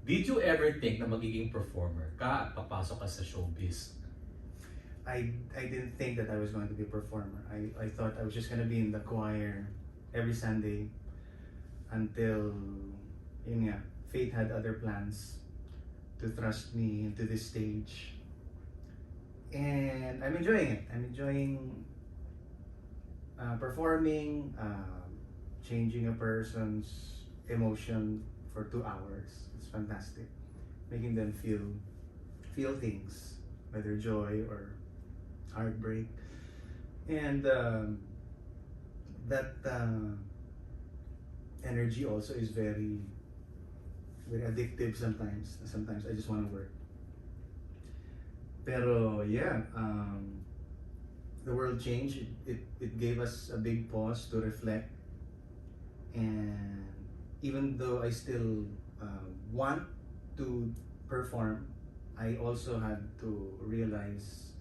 Did you ever think na magiging performer ka at papasok ka sa showbiz? I didn't think that I was going to be a performer. I thought I was just going to be in the choir every Sunday until, yun nga, fate had other plans to thrust me into this stage. And I'm enjoying it. I'm enjoying performing, changing a person's emotion for 2 hours. It's fantastic. Making them feel things, whether joy or heartbreak. And that energy also is very addictive sometimes. Sometimes I just want to work. Pero yeah, the world changed. It gave us a big pause to reflect. And even though I still want to perform, I also had to realize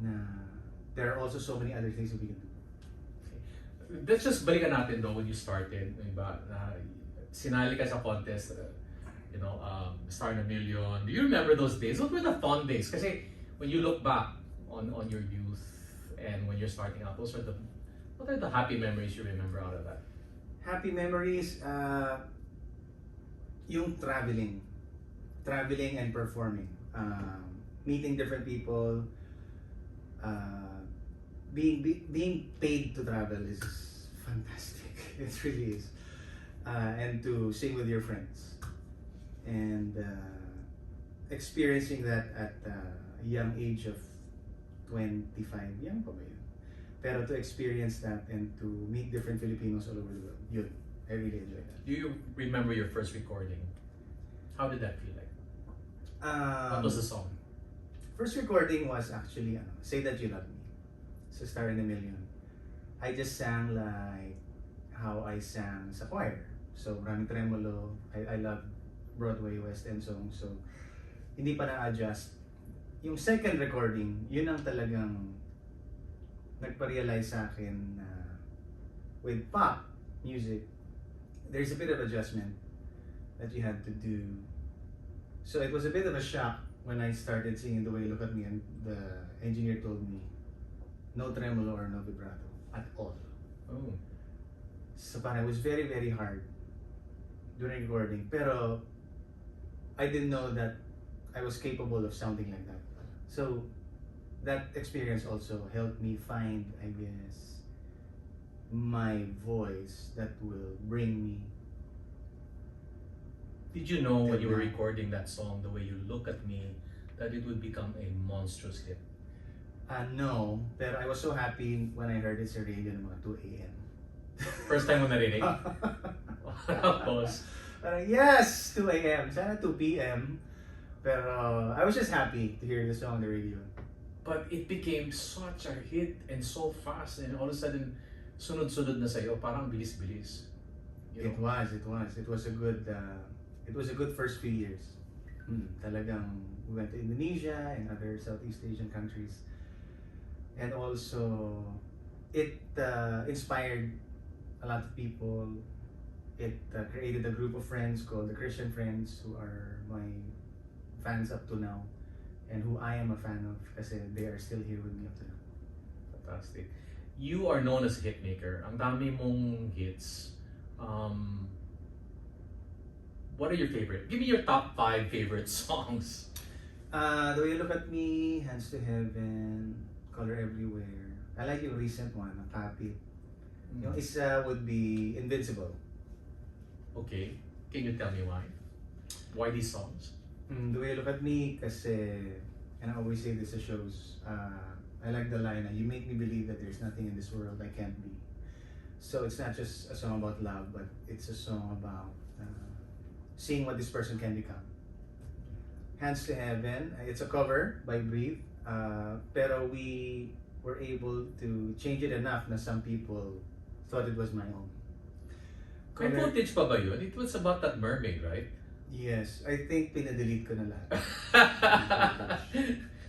na there are also so many other things that we can do. Let's just balikan natin though when you started, diba? Sinali ka sa contest, Star in a Million. Do you remember those days? What were the fun days? Kasi when you look back on your youth and when you're starting out, what are the happy memories you remember out of that? Happy memories, yung traveling and performing, meeting different people, being paid to travel is fantastic. It really is. And to sing with your friends and experiencing that at a young age of 25, young pa ba yun? Pero to experience that and to meet different Filipinos all over the world, yun, I really enjoy that. Do you remember your first recording? How did that feel like? What was the song? First recording was actually Say That You Love Me. So Star in a Million. I just sang like how I sang sa choir. So maraming tremolo. I love Broadway West End songs. So hindi pa na-adjust. Yung second recording, yun ang talagang nagpa-realize sa akin na with pop music, there's a bit of adjustment that you had to do. So it was a bit of a shock when I started singing The Way You Look at Me, and the engineer told me, no tremolo or no vibrato at all. Oh. So parang it was very, very hard during recording. Pero I didn't know that I was capable of sounding like that. So that experience also helped me find, I guess, my voice that will bring me. Did you know when you were recording that song, The Way You Look at Me, that it would become a monstrous hit? No, pero I was so happy when I heard it sa radio ng mga 2 a.m. First time mo narinig? Tapos? Parang yes, 2 a.m. Sana 2 p.m. Pero I was just happy to hear the song on the radio. But it became such a hit and so fast, and all of a sudden, sunod-sunod na sa'yo, parang bilis-bilis. It was a good first few years. Talagang we went to Indonesia and other Southeast Asian countries. And also, it inspired a lot of people. It created a group of friends called the Christian Friends, who are my fans up to now, and who I am a fan of kasi they are still here with me up to now. Fantastic. You are known as a hitmaker. Ang dami mong hits. What are your favorite? Give me your top 5 favorite songs. The Way You Look at Me, Hands to Heaven, Color Everywhere. I like yung recent one, Kapit. Yung isa would be Invincible. Okay. Can you tell me why? Why these songs? The Way You Look at Me kasi, and I always say this at shows, I like the line, you make me believe that there's nothing in this world I can't be. So it's not just a song about love, but it's a song about seeing what this person can become. Hands to Heaven, it's a cover by Breathe, pero we were able to change it enough na some people thought it was my own. May footage pa ba yun? It was about that mermaid, right? Yes, I think pinadelete ko na lahat.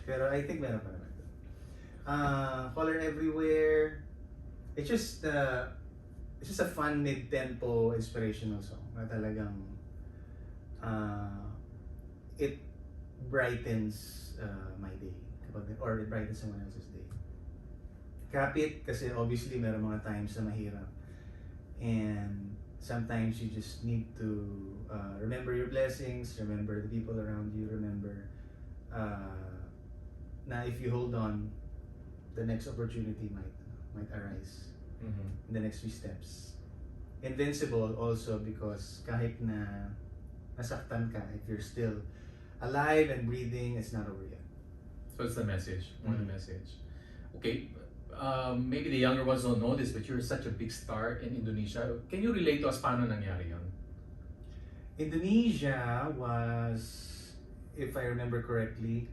Pero I think meron pa naman. Color Everywhere, it's just a fun mid-tempo inspirational song na talagang it brightens my day. Or it brightens someone else's day. Kapit kasi obviously meron mga times na mahirap. And sometimes you just need to remember your blessings, remember the people around you, remember na if you hold on, the next opportunity might arise in the next few steps. Invincible also because kahit na nasaktan ka, if you're still alive and breathing, it's not over yet. So it's the message, more the message. Okay, maybe the younger ones don't know this, but you're such a big star in Indonesia. Can you relate to us paano nangyari yun? Indonesia was, if I remember correctly,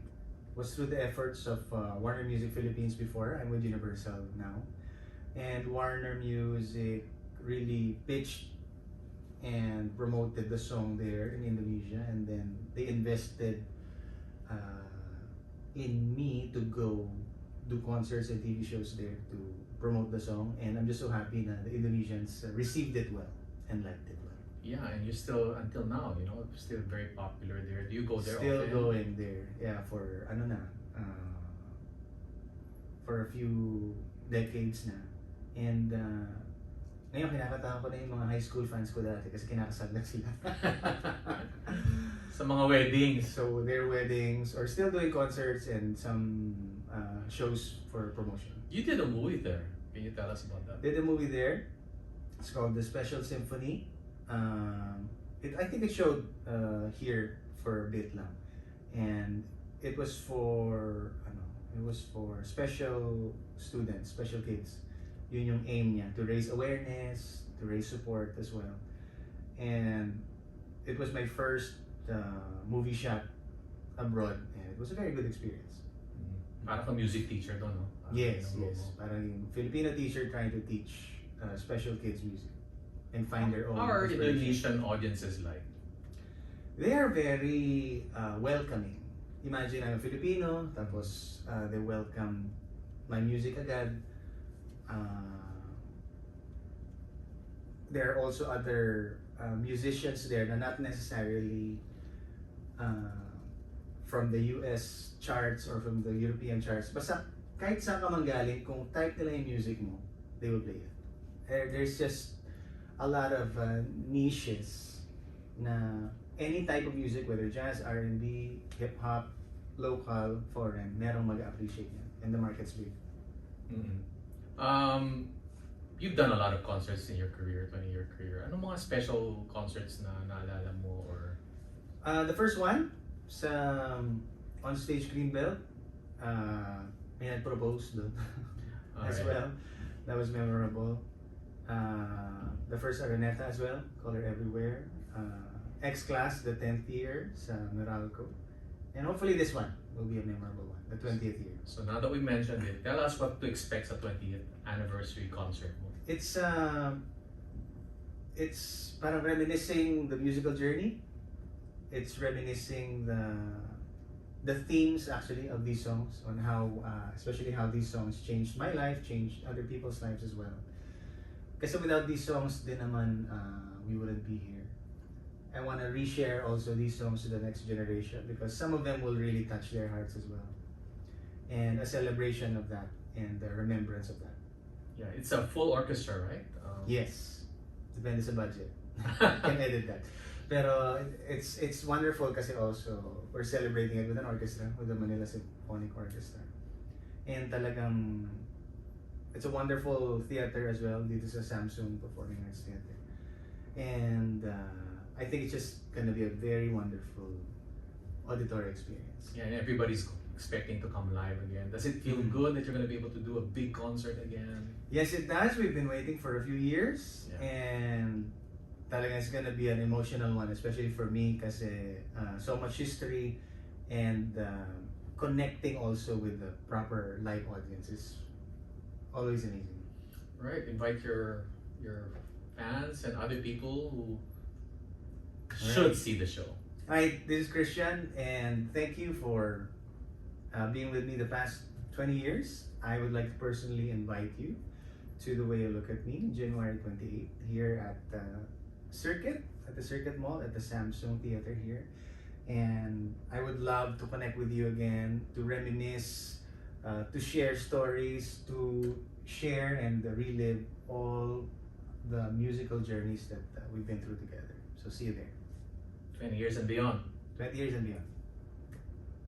was through the efforts of Warner Music Philippines before. I'm with Universal now. And Warner Music really pitched and promoted the song there in Indonesia, and then they invested in me to go do concerts and TV shows there to promote the song, and I'm just so happy that the Indonesians received it well and liked it well. Yeah, and you're still, until now, still very popular there. Do you go there Still often? going there, yeah, for for a few decades na. And ngayon kinakatawa ko na yung mga high school fans ko dati kasi kinakasal na sila. Sa mga weddings. So their weddings, or still doing concerts and some shows for promotion. You did a movie there. Can you tell us about that? Did a movie there. It's called The Special Symphony. I think it showed here for a bit lang, and it was for special students, special kids. Yun yung aim niya, to raise awareness, to raise support as well. And it was my first movie shot abroad, and it was a very good experience. Parang ka music teacher doon, no? Yes. Parang yung Filipino teacher trying to teach special kids music and find their own. How are inspiration. Indonesian audiences like? They are very welcoming. Imagine I'm a Filipino, tapos they welcome my music agad. There are also other musicians there na not necessarily from the US charts or from the European charts. Basta kahit saan ka manggaling, kung type nila yung music mo, they will play it. There's just a lot of niches na any type of music, whether jazz, R&B, hip-hop, local, foreign, merong mag-appreciate yan. And the market's big. You've done a lot of concerts in your career, 20-year career. Anong mga special concerts na naalala mo? Or The first one, sa on stage Greenbelt, may nag-propose doon as well. That was memorable. The first Araneta as well, Color Everywhere. X-Class, the 10th year sa Meralco. And hopefully this one will be a memorable one, the 20th year. So now that we mentioned it, tell us what to expect sa 20th anniversary concert mo. It's parang reminiscing the musical journey. It's reminiscing the themes actually of these songs, on how, especially how these songs changed my life, changed other people's lives as well. Kasi without these songs, din naman we wouldn't be here. I want to reshare also these songs to the next generation because some of them will really touch their hearts as well. And a celebration of that and the remembrance of that. Yeah, it's a full orchestra, right? Yes, depende sa budget. Can edit that. Pero it's wonderful kasi also we're celebrating it with an orchestra, with the Manila Symphonic Orchestra. And talagang it's a wonderful theater as well dito sa Samsung Performing Arts Theater. And I think it's just gonna be a very wonderful auditory experience. Yeah, and everybody's expecting to come live again. Does it feel good that you're going to be able to do a big concert again? Yes, it does. We've been waiting for a few years, and talaga it's gonna be an emotional one, especially for me kasi so much history and connecting also with the proper live audience is always amazing. Right, invite your fans and other people who should see the show. Hi, this is Christian, and thank you for being with me the past 20 years. I would like to personally invite you to The Way You Look at Me, January 28th, here at the Circuit Mall, at the Samsung Theater here. And I would love to connect with you again, to reminisce, to share stories, to share and relive all the musical journeys that we've been through together. So see you there. 20 years and beyond. 20 years and beyond.